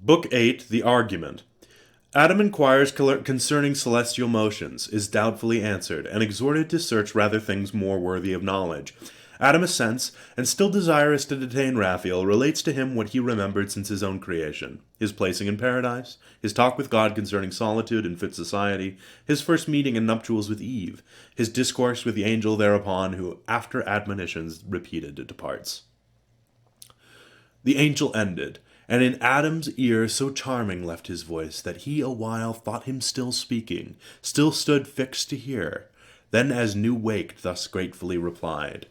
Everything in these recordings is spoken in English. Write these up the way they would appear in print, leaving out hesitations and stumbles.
Book 8, The Argument. Adam inquires concerning celestial motions, is doubtfully answered, and exhorted to search rather things more worthy of knowledge. Adam assents, and still desirous to detain Raphael, relates to him what he remembered since his own creation: his placing in paradise, his talk with God concerning solitude and fit society, his first meeting and nuptials with Eve, his discourse with the angel thereupon, who, after admonitions repeated, departs. The angel ended, and in Adam's ear so charming left his voice, that he a while thought him still speaking, still stood fixed to hear. Then as new waked thus gratefully replied: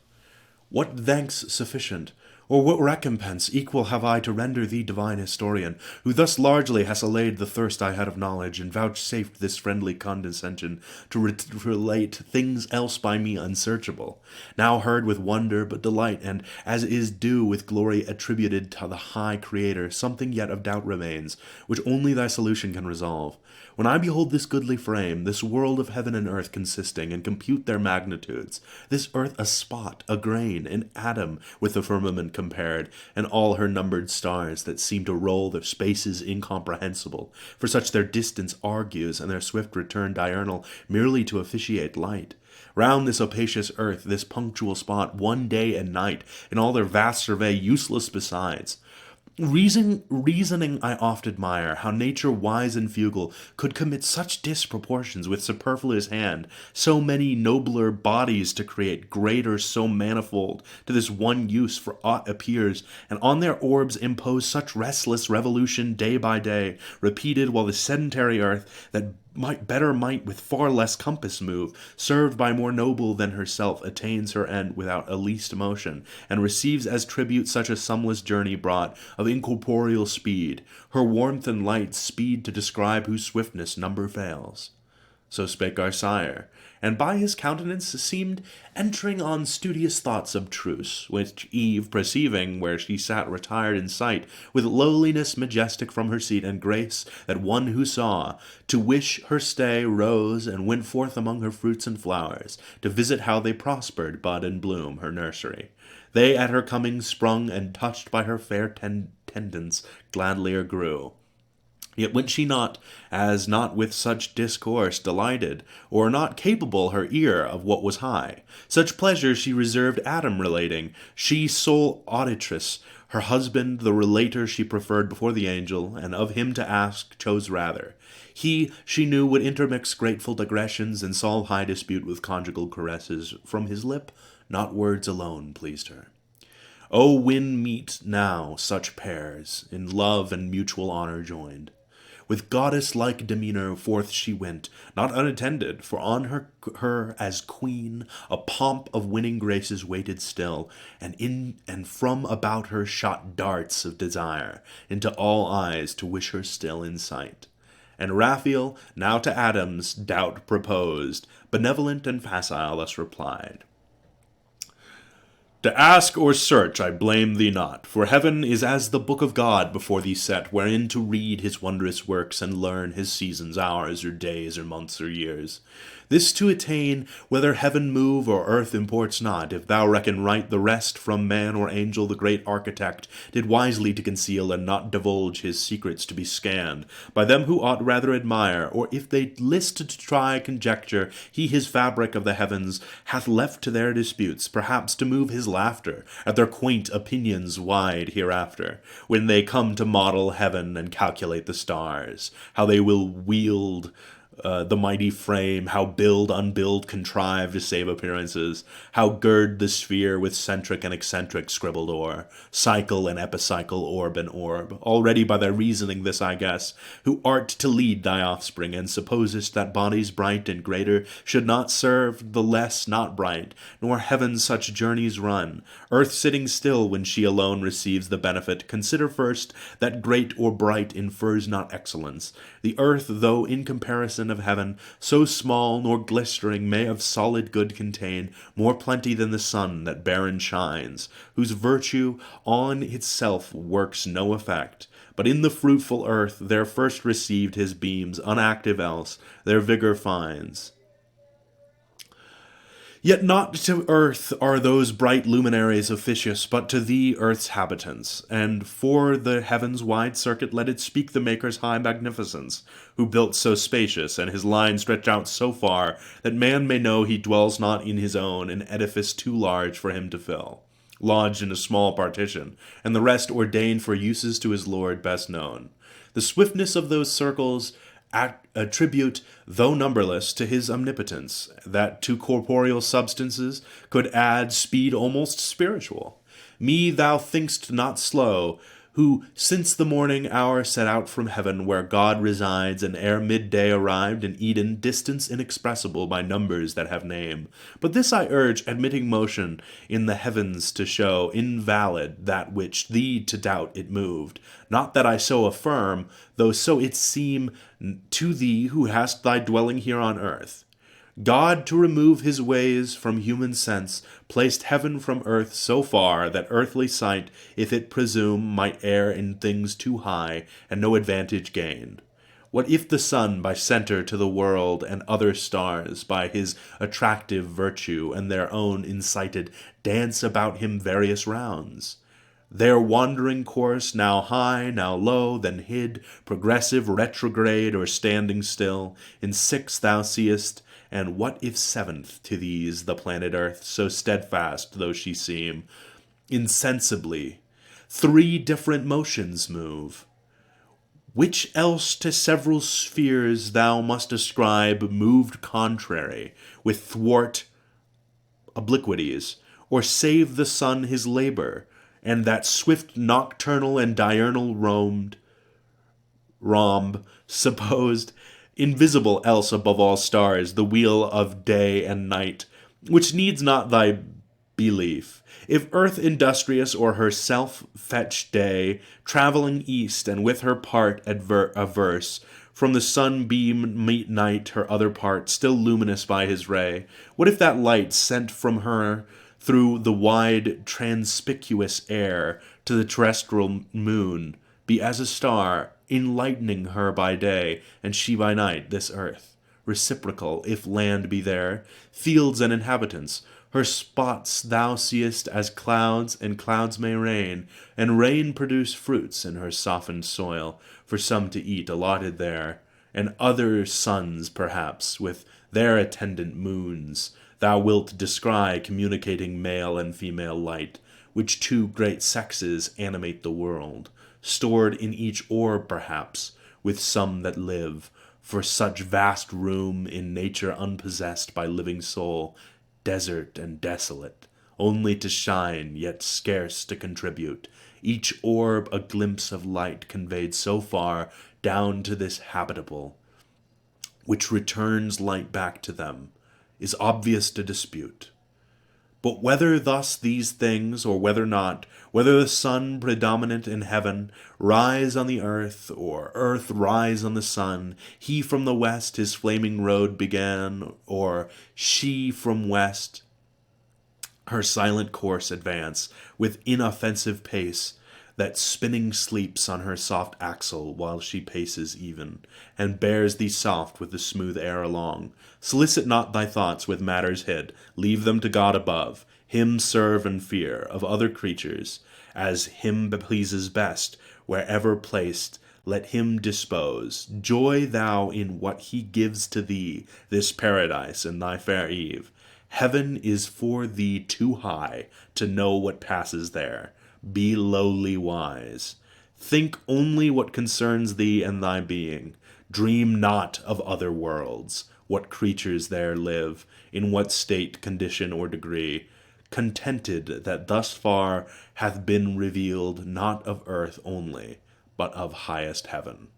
What thanks sufficient, or what recompense equal have I to render thee, divine historian, who thus largely hast allayed the thirst I had of knowledge, and vouchsafed this friendly condescension to relate things else by me unsearchable, now heard with wonder but delight, and, as is due with glory attributed to the high Creator, something yet of doubt remains, which only thy solution can resolve. When I behold this goodly frame, this world of heaven and earth consisting, and compute their magnitudes, this earth a spot, a grain, an atom with the firmament compared, and all her numbered stars that seem to roll their spaces incomprehensible, for such their distance argues, and their swift return diurnal, merely to officiate light. Round this opacious earth, this punctual spot, one day and night, in all their vast survey, useless besides. Reasoning I oft admire, how nature wise and fugal could commit such disproportions with superfluous hand, so many nobler bodies to create, greater so manifold, to this one use for aught appears, and on their orbs impose such restless revolution day by day, repeated while the sedentary earth, that might with far less compass move, served by more noble than herself, attains her end without a least motion, and receives as tribute such a sumless journey brought of incorporeal speed, her warmth and light speed to describe whose swiftness number fails. So spake our sire, and by his countenance seemed entering on studious thoughts abstruse, which Eve, perceiving, where she sat retired in sight, with lowliness majestic from her seat, and grace that one who saw, to wish her stay, rose, and went forth among her fruits and flowers, to visit how they prospered, bud and bloom, her nursery. They at her coming sprung, and touched by her fair tendance, gladlier grew. Yet went she not, as not with such discourse delighted, or not capable her ear of what was high. Such pleasure she reserved Adam relating, she sole auditress, her husband the relator she preferred before the angel, and of him to ask chose rather. He, she knew, would intermix grateful digressions, and solve high dispute with conjugal caresses. From his lip, not words alone pleased her. O when meet now such pairs, in love and mutual honor joined? With goddess-like demeanor forth she went, not unattended, for on her as queen a pomp of winning graces waited still, and in and from about her shot darts of desire into all eyes to wish her still in sight. And Raphael now to Adam's doubt proposed, benevolent and facile thus replied: To ask or search I blame thee not, for heaven is as the book of God before thee set, wherein to read his wondrous works, and learn his seasons, hours, or days, or months, or years. This to attain, whether heaven move or earth imports not, if thou reckon right, the rest from man or angel the great architect did wisely to conceal, and not divulge his secrets to be scanned by them who ought rather admire, or if they list to try conjecture, he his fabric of the heavens hath left to their disputes, perhaps to move his laughter at their quaint opinions wide hereafter, when they come to model heaven and calculate the stars, how they will wield the mighty frame, how build, unbuild, contrive to save appearances, how gird the sphere with centric and eccentric scribbled o'er, cycle and epicycle, orb and orb. Already by thy reasoning this I guess, who art to lead thy offspring, and supposest that bodies bright and greater should not serve the less not bright, nor heaven such journeys run, earth sitting still when she alone receives the benefit. Consider first that great or bright infers not excellence. The earth, though in comparison of heaven, so small nor glistering, may of solid good contain more plenty than the sun that barren shines, whose virtue on itself works no effect, but in the fruitful earth there first received his beams, unactive else, their vigor finds. Yet not to earth are those bright luminaries officious, but to thee earth's habitants. And for the heaven's wide circuit let it speak the Maker's high magnificence, who built so spacious, and his line stretched out so far, that man may know he dwells not in his own, an edifice too large for him to fill, lodged in a small partition, and the rest ordained for uses to his Lord best known. The swiftness of those circles attribute, though numberless, to his omnipotence, that to corporeal substances could add speed almost spiritual. Me thou think'st not slow, who since the morning hour set out from heaven where God resides, and ere midday arrived in Eden, distance inexpressible by numbers that have name. But this I urge, admitting motion in the heavens to show invalid that which thee to doubt it moved. Not that I so affirm, though so it seem to thee who hast thy dwelling here on earth. God, to remove his ways from human sense, placed heaven from earth so far that earthly sight, if it presume, might err in things too high, and no advantage gained. What if the sun by centre to the world, and other stars by his attractive virtue and their own incited, dance about him various rounds? Their wandering course, now high, now low, then hid, progressive, retrograde, or standing still, in six thou seest, and what if seventh to these the planet Earth, so steadfast though she seem, insensibly three different motions move, which else to several spheres thou must ascribe moved contrary, with thwart obliquities, or save the sun his labor, and that swift nocturnal and diurnal rhomb, supposed invisible else above all stars, the wheel of day and night, which needs not thy belief. If earth industrious or her self-fetched day, travelling east, and with her part averse, from the sunbeam meet night her other part, still luminous by his ray, what if that light sent from her through the wide transpicuous air to the terrestrial moon be as a star, enlightening her by day, and she by night, this earth, reciprocal, if land be there, fields and inhabitants, her spots thou seest as clouds, and clouds may rain, and rain produce fruits in her softened soil, for some to eat allotted there, and other suns perhaps, with their attendant moons, thou wilt descry communicating male and female light, which two great sexes animate the world, stored in each orb perhaps, with some that live, for such vast room in nature unpossessed by living soul, desert and desolate, only to shine, yet scarce to contribute, each orb a glimpse of light conveyed so far down to this habitable, which returns light back to them, is obvious to dispute. But whether thus these things, or whether not, whether the sun predominant in heaven rise on the earth, or earth rise on the sun, he from the west his flaming road began, or she from west her silent course advance, with inoffensive pace, that spinning sleeps on her soft axle while she paces even, and bears thee soft with the smooth air along. Solicit not thy thoughts with matters hid, leave them to God above, him serve and fear, of other creatures, as him pleases best, wherever placed, let him dispose. Joy thou in what he gives to thee, this paradise and thy fair Eve. Heaven is for thee too high to know what passes there. Be lowly wise. Think only what concerns thee and thy being. Dream not of other worlds, what creatures there live, in what state, condition, or degree, contented that thus far hath been revealed not of earth only, but of highest heaven.